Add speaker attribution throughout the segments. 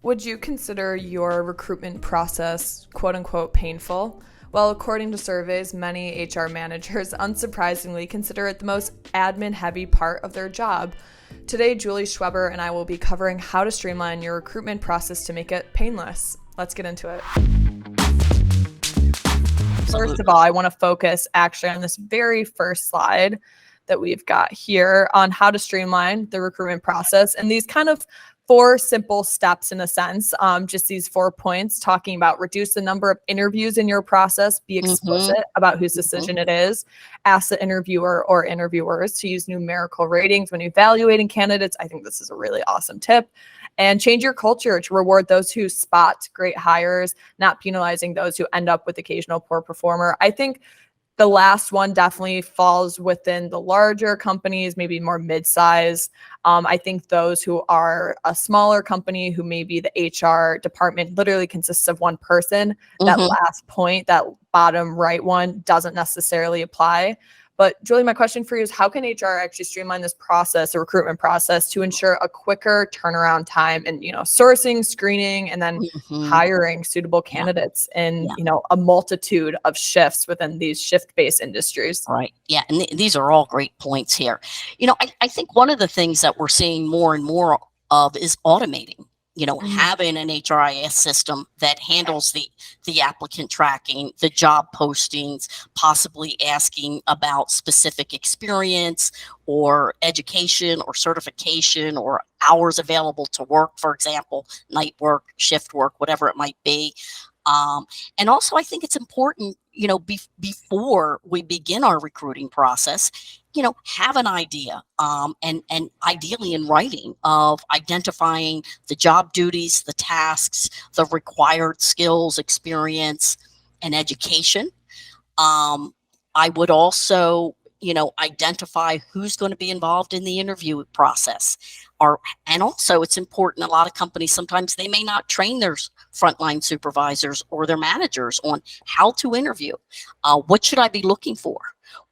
Speaker 1: Would you consider your recruitment process quote unquote painful? Well, according to surveys, many HR managers unsurprisingly consider it the most admin heavy part of their job. Today, Julie Schweber and I will be covering how to streamline your recruitment process to make it painless. Let's get into it. First of all, I want to focus actually on this very first slide that we've got here on how to streamline the recruitment process. And these kind of 4 simple steps in a sense, just these 4 points talking about reduce the number of interviews in your process, be explicit about whose decision it is, ask the interviewer or interviewers to use numerical ratings when evaluating candidates. I think this is a really awesome tip. And change your culture to reward those who spot great hires, not penalizing those who end up with occasional poor performer. I think the last one definitely falls within the larger companies, maybe more mid-size. I think those who are a smaller company who maybe the HR department literally consists of one person, that last point, that bottom right one doesn't necessarily apply. But Julie, my question for you is how can HR actually streamline this process, the recruitment process, to ensure a quicker turnaround time and, sourcing, screening, and then hiring suitable candidates in, a multitude of shifts within these shift-based industries?
Speaker 2: Right. Yeah. And these are all great points here. I think one of the things that we're seeing more and more of is automating. Having an HRIS system that handles the applicant tracking, the job postings, possibly asking about specific experience or education or certification or hours available to work, for example, night work, shift work, whatever it might be. And also, I think it's important, before we begin our recruiting process, have an idea, and ideally in writing, of identifying the job duties, the tasks, the required skills, experience, and education. I would also, identify who's going to be involved in the interview process. And also it's important, a lot of companies, sometimes they may not train their frontline supervisors or their managers on how to interview. What should I be looking for?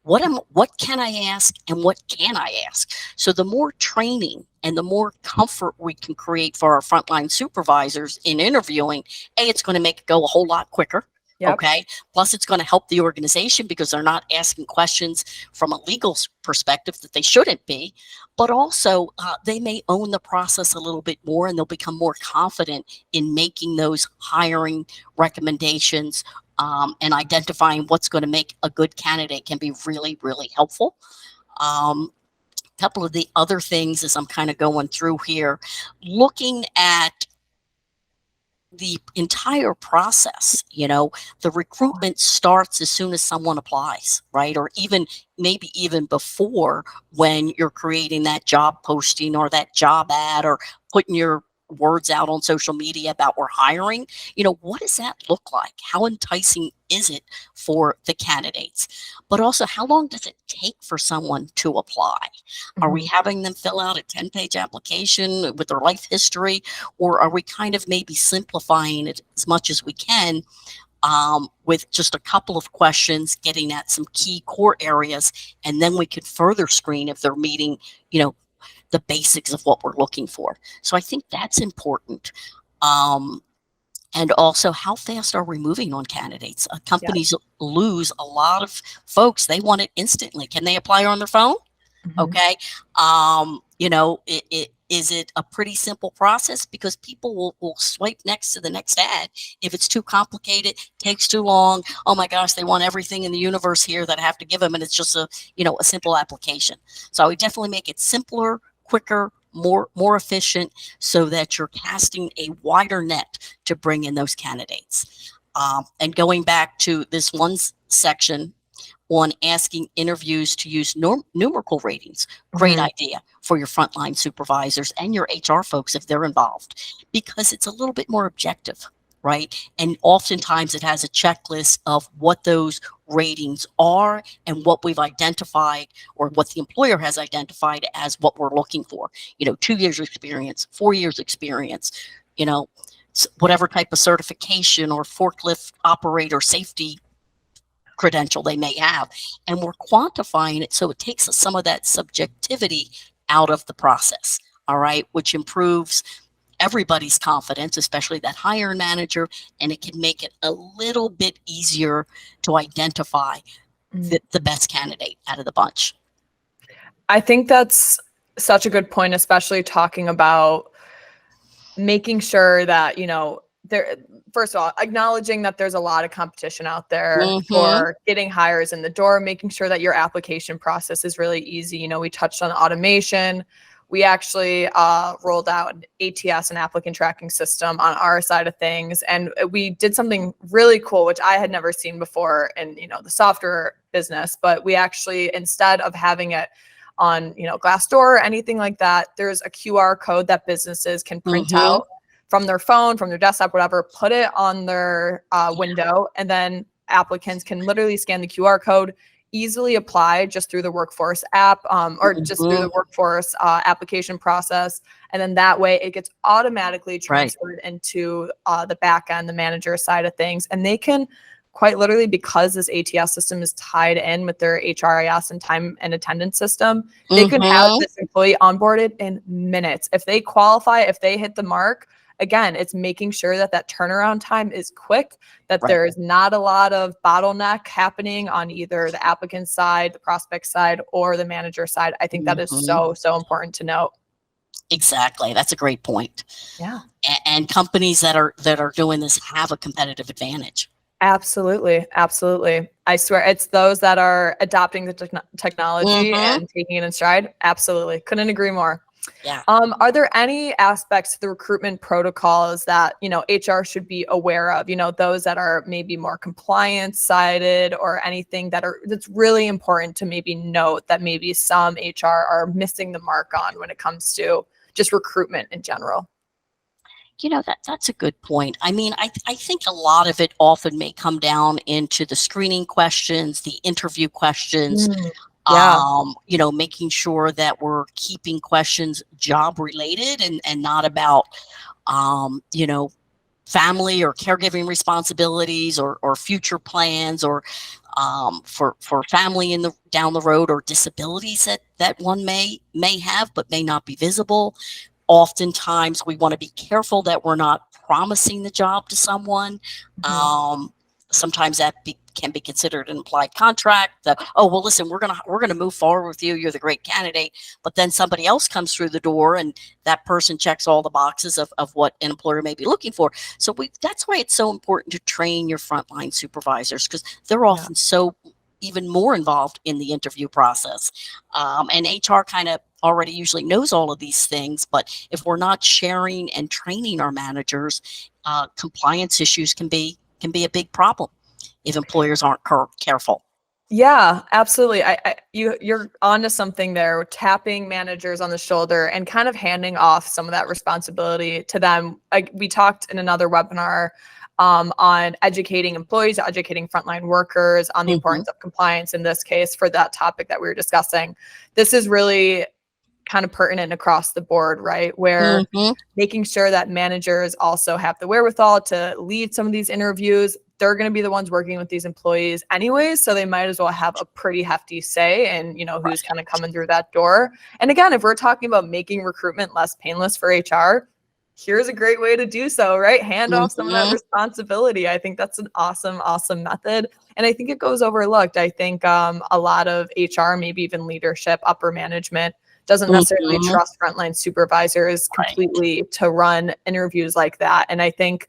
Speaker 2: What can I ask and what can I ask? So the more training and the more comfort we can create for our frontline supervisors in interviewing, it's going to make it go a whole lot quicker. Yep. Okay. Plus, it's going to help the organization because they're not asking questions from a legal perspective that they shouldn't be. But also, they may own the process a little bit more, and they'll become more confident in making those hiring recommendations, and identifying what's going to make a good candidate can be really, really helpful. Couple of the other things as I'm kind of going through here, looking at the entire process, the recruitment starts as soon as someone applies, right? Or maybe even before, when you're creating that job posting or that job ad or putting your words out on social media about we're hiring. What does that look like? How enticing is it for the candidates? But also, how long does it take for someone to apply? Are we having them fill out a 10-page application with their life history, or are we kind of maybe simplifying it as much as we can, with just a couple of questions, getting at some key core areas, and then we could further screen if they're meeting, the basics of what we're looking for. So I think that's important. And also, how fast are we moving on candidates? Companies lose a lot of folks. They want it instantly. Can they apply on their phone? Okay. Is it a pretty simple process? Because people will swipe next to the next ad. If it's too complicated, takes too long, oh my gosh, they want everything in the universe here that I have to give them, and it's just a simple application. So I would definitely make it simpler, quicker, more efficient, so that you're casting a wider net to bring in those candidates. And going back to this one section on asking interviews to use numerical ratings, great idea for your frontline supervisors and your HR folks if they're involved, because it's a little bit more objective, right? And oftentimes it has a checklist of what those ratings are and what we've identified, or what the employer has identified as what we're looking for. 2 years experience, 4 years experience, whatever type of certification or forklift operator safety credential they may have. And we're quantifying it so it takes some of that subjectivity out of the process, all right, which improves everybody's confidence, especially that hiring manager, and it can make it a little bit easier to identify the best candidate out of the bunch.
Speaker 1: I think that's such a good point, especially talking about making sure that, there, first of all, acknowledging that there's a lot of competition out there for getting hires in the door, making sure that your application process is really easy. We touched on automation. We actually rolled out an ATS, an applicant tracking system, on our side of things. And we did something really cool, which I had never seen before in, the software business. But we actually, instead of having it on, Glassdoor or anything like that, there's a QR code that businesses can print out from their phone, from their desktop, whatever, put it on their window, and then applicants can literally scan the QR code, easily apply just through the Workforce app, or just through the Workforce application process. And then that way it gets automatically transferred into the back end, the manager side of things. And they can quite literally, because this ATS system is tied in with their HRIS and time and attendance system, they can have this employee onboarded in minutes. If they qualify, if they hit the mark, again, it's making sure that that turnaround time is quick, that there is not a lot of bottleneck happening on either the applicant side, the prospect side, or the manager side. I think that is so, so important to note.
Speaker 2: Exactly. That's a great point.
Speaker 1: Yeah.
Speaker 2: And companies that are doing this have a competitive advantage.
Speaker 1: Absolutely. Absolutely. I swear it's those that are adopting the technology and taking it in stride. Absolutely. Couldn't agree more.
Speaker 2: Yeah.
Speaker 1: Are there any aspects of the recruitment protocols that, HR should be aware of, those that are maybe more compliance sided, or anything that's really important to maybe note that maybe some HR are missing the mark on when it comes to just recruitment in general?
Speaker 2: That's a good point. I mean, I think a lot of it often may come down into the screening questions, the interview questions, making sure that we're keeping questions job related and not about, family or caregiving responsibilities or future plans, or for family down the road, or disabilities that one may have but may not be visible. Oftentimes we want to be careful that we're not promising the job to someone. Sometimes that can be considered an implied contract, that, oh, well, listen, we're gonna move forward with you. You're the great candidate. But then somebody else comes through the door, and that person checks all the boxes of what an employer may be looking for. So that's why it's so important to train your frontline supervisors, because they're often so even more involved in the interview process. And HR kind of already usually knows all of these things, but if we're not sharing and training our managers, compliance issues can be a big problem if employers aren't careful.
Speaker 1: Yeah, absolutely. You're onto something there, tapping managers on the shoulder and kind of handing off some of that responsibility to them. We talked in another webinar on educating employees, educating frontline workers on the importance of compliance in this case for that topic that we were discussing. This is really kind of pertinent across the board, right? Where making sure that managers also have the wherewithal to lead some of these interviews. They're going to be the ones working with these employees anyways, so they might as well have a pretty hefty say in, who's kind of coming through that door. And again, if we're talking about making recruitment less painless for HR, here's a great way to do so, right? Hand off some of that responsibility. I think that's an awesome method. And I think it goes overlooked. I think a lot of HR, maybe even leadership, upper management, doesn't necessarily trust frontline supervisors completely to run interviews like that. And I think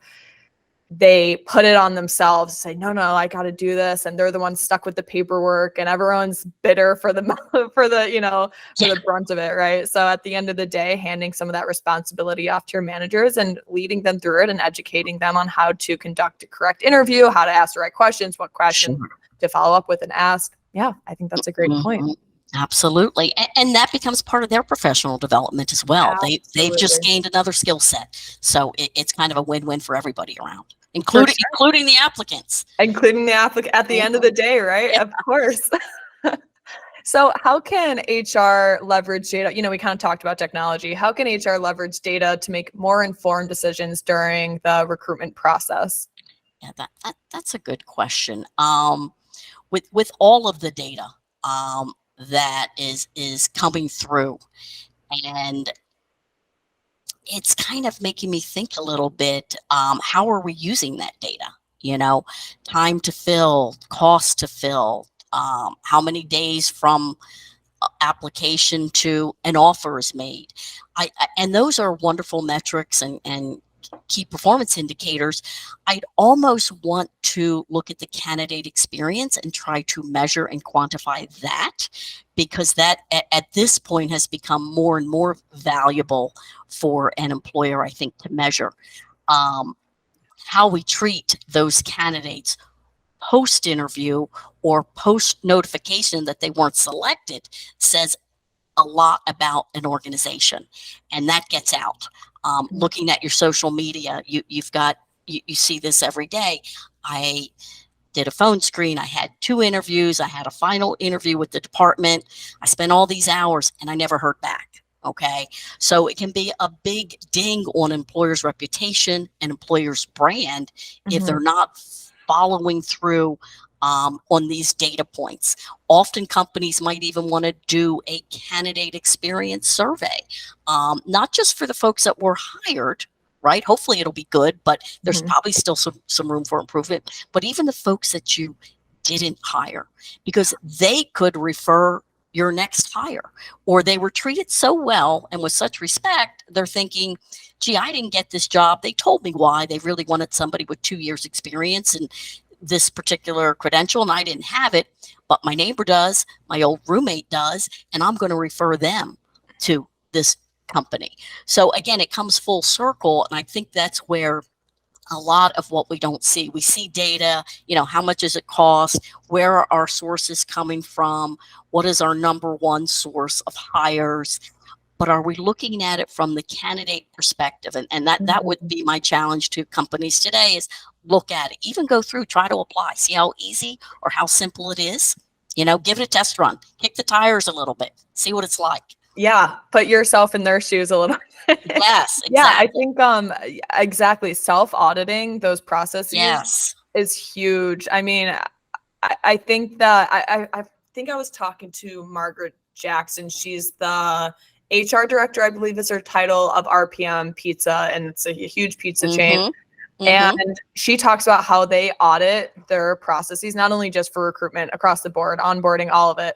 Speaker 1: they put it on themselves, say, no, I got to do this. And they're the ones stuck with the paperwork, and everyone's bitter for the brunt of it. Right. So at the end of the day, handing some of that responsibility off to your managers and leading them through it and educating them on how to conduct a correct interview, how to ask the right questions, what questions to follow up with and ask. Yeah, I think that's a great point.
Speaker 2: Absolutely. And that becomes part of their professional development as well. They've just gained another skill set. So it's kind of a win-win for everybody around, including the applicants.
Speaker 1: Including the applicant at the end of the day, right? Yeah. Of course. So how can HR leverage data? We kind of talked about technology. How can HR leverage data to make more informed decisions during the recruitment process?
Speaker 2: Yeah, that's a good question. With all of the data, that is coming through, and it's kind of making me think a little bit, how are we using that data? You know, time to fill, cost to fill, how many days from application to an offer is made. And those are wonderful metrics and key performance indicators. I'd almost want to look at the candidate experience and try to measure and quantify that, because that at this point has become more and more valuable for an employer, I think, to measure. How we treat those candidates post interview or post notification that they weren't selected says a lot about an organization, and that gets out. Looking at your social media, you see this every day. I did a phone screen. I had 2 interviews. I had a final interview with the department. I spent all these hours and I never heard back. Okay. So it can be a big ding on employers' reputation and employers' brand if they're not following through on these data points. Often companies might even want to do a candidate experience survey, not just for the folks that were hired, right? Hopefully it'll be good, but there's probably still some room for improvement. But even the folks that you didn't hire, because they could refer your next hire, or they were treated so well and with such respect, they're thinking, gee, I didn't get this job. They told me why. They really wanted somebody with 2 years experience and this particular credential, and I didn't have it, but my neighbor does, my old roommate does, and I'm going to refer them to this company. So again, it comes full circle, and I think that's where a lot of what we don't see. We see data, how much does it cost? Where are our sources coming from? What is our number one source of hires? But are we looking at it from the candidate perspective? And that would be my challenge to companies today, is look at it, even go through, try to apply, see how easy or how simple it is. Give it a test run, kick the tires a little bit, see what it's like.
Speaker 1: Yeah, put yourself in their shoes a little bit.
Speaker 2: Yes, exactly.
Speaker 1: Yeah, I think exactly, self-auditing those processes is huge. I mean, I think that I think I was talking to Margaret Jackson. She's the HR director, I believe is her title, of RPM Pizza, and it's a huge pizza chain. And she talks about how they audit their processes, not only just for recruitment, across the board, onboarding, all of it.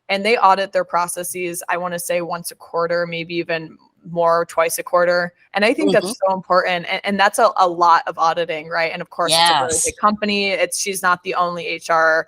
Speaker 1: And they audit their processes, I want to say once a quarter, maybe even more, twice a quarter. And I think that's so important. And that's a lot of auditing, right? And of course, it's a really big company. She's not the only HR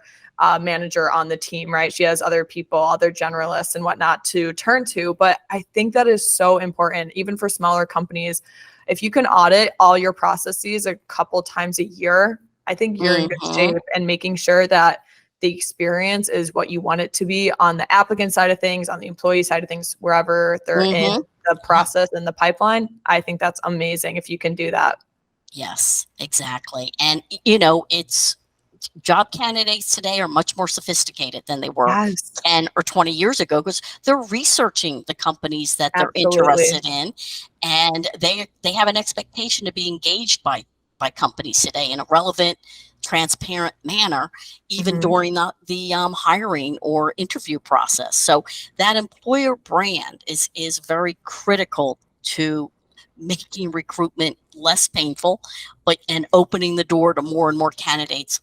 Speaker 1: manager on the team, right? She has other people, other generalists and whatnot to turn to. But I think that is so important, even for smaller companies. If you can audit all your processes a couple times a year, I think you're in good shape, and making sure that the experience is what you want it to be on the applicant side of things, on the employee side of things, wherever they're in the process and the pipeline. I think that's amazing if you can do that.
Speaker 2: Yes, exactly. And, it's job candidates today are much more sophisticated than they were 10 or 20 years ago, because they're researching the companies that they're interested in, and they have an expectation to be engaged by companies today in a relevant, transparent manner, even during the hiring or interview process. So that employer brand is very critical to making recruitment less painful, and opening the door to more and more candidates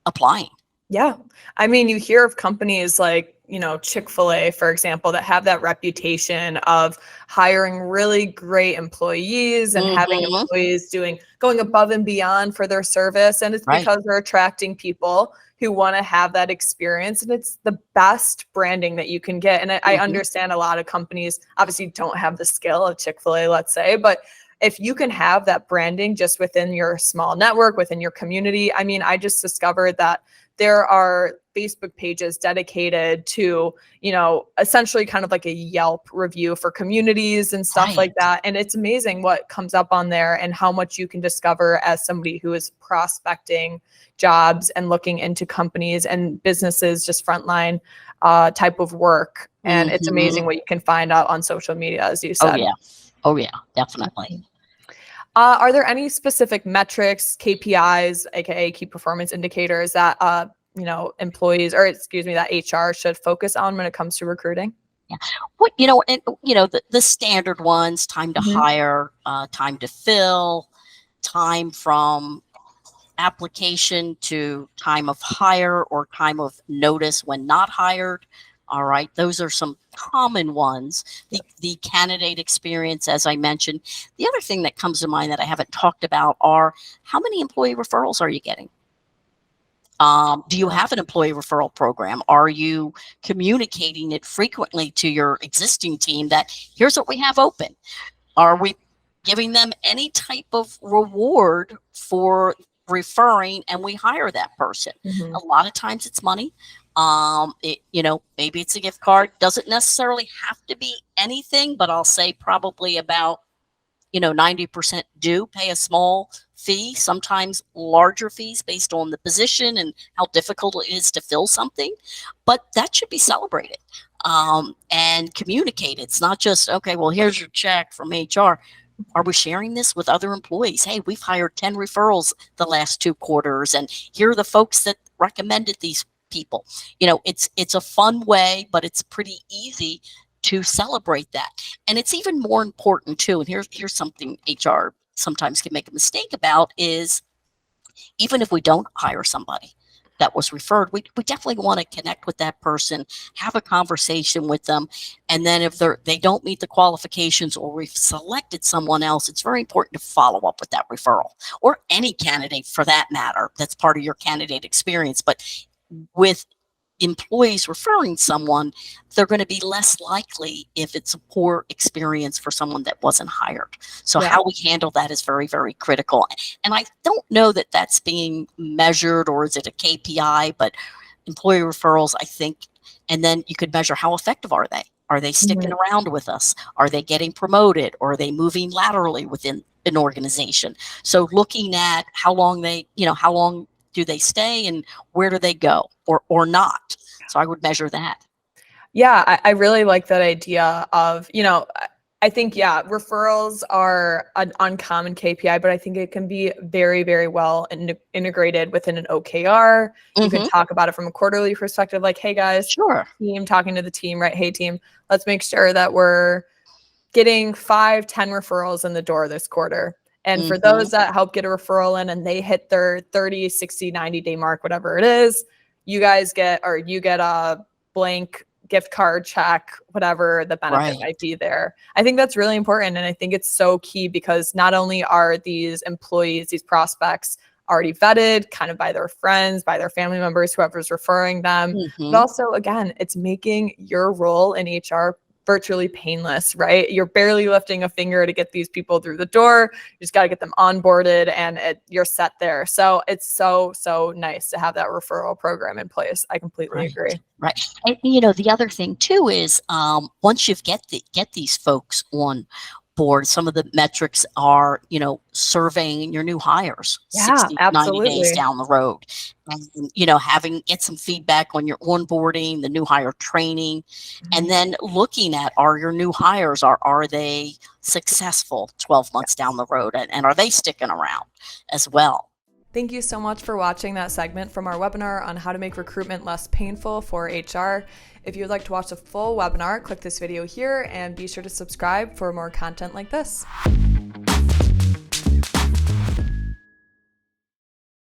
Speaker 2: applying.
Speaker 1: Yeah. I mean, you hear of companies like, Chick-fil-A, for example, that have that reputation of hiring really great employees and having employees going above and beyond for their service. And it's because they're attracting people who want to have that experience. And it's the best branding that you can get. And I understand a lot of companies obviously don't have the skill of Chick-fil-A, let's say, but if you can have that branding just within your small network, within your community. I mean, I just discovered that there are Facebook pages dedicated to, essentially kind of like a Yelp review for communities and stuff like that. And it's amazing what comes up on there and how much you can discover as somebody who is prospecting jobs and looking into companies and businesses, just frontline type of work. And it's amazing what you can find out on social media, as you said.
Speaker 2: Oh yeah, definitely.
Speaker 1: Are there any specific metrics, KPIs, aka key performance indicators, that employees, or that HR should focus on when it comes to recruiting?
Speaker 2: Yeah. The standard ones, time to hire, time to fill, time from application to time of hire or time of notice when not hired. All right. Those are some common ones. The candidate experience, as I mentioned. The other thing that comes to mind that I haven't talked about are how many employee referrals are you getting? Do you have an employee referral program? Are you communicating it frequently to your existing team that here's what we have open? Are we giving them any type of reward for referring and we hire that person? A lot of times it's money. Maybe it's a gift card. Doesn't necessarily have to be anything, but I'll say probably about 90% do pay a small fee, sometimes larger fees based on the position and how difficult it is to fill something. But that should be celebrated and communicated. It's not just, okay, well, here's your check from HR. Are we sharing this with other employees? Hey, we've hired 10 referrals the last 2 quarters, and here are the folks that recommended these people. It's a fun way, but it's pretty easy to celebrate that. And it's even more important too, and here's something HR sometimes can make a mistake about, is even if we don't hire somebody that was referred, we definitely want to connect with that person, have a conversation with them. And then if they don't meet the qualifications or we've selected someone else, it's very important to follow up with that referral, or any candidate for that matter. That's part of your candidate experience. But with employees referring someone, they're going to be less likely if it's a poor experience for someone that wasn't hired. So how we handle that is very, very critical. And I don't know that that's being measured, or is it a KPI, but employee referrals, I think, and then you could measure how effective are they? Are they sticking around with us? Are they getting promoted? Or are they moving laterally within an organization? So looking at how long do they stay and where do they go or not? So I would measure that.
Speaker 1: Yeah, I really like that idea of, I think, referrals are an uncommon KPI, but I think it can be very, very well integrated within an OKR. You can talk about it from a quarterly perspective, like, hey guys, team, talking to the team, right? Hey team, let's make sure that we're getting 5-10 referrals in the door this quarter. And for those that help get a referral in and they hit their 30, 60, 90-day mark, whatever it is, you get a blank gift card, check, whatever the benefit might be there. I think that's really important. And I think it's so key, because not only are these employees, these prospects, already vetted kind of by their friends, by their family members, whoever's referring them, but also, again, it's making your role in HR virtually painless, right? You're barely lifting a finger to get these people through the door. You just got to get them onboarded and you're set there. So it's so, so nice to have that referral program in place. I completely agree.
Speaker 2: Right. And the other thing too is once you get these folks on board, some of the metrics are, surveying your new hires 60, 90 days down the road. And, get some feedback on your onboarding, the new hire training, and then looking at, are your new hires, are they successful 12 months down the road? And are they sticking around as well?
Speaker 1: Thank you so much for watching that segment from our webinar on how to make recruitment less painful for HR. If you'd like to watch the full webinar, click this video here and be sure to subscribe for more content like this.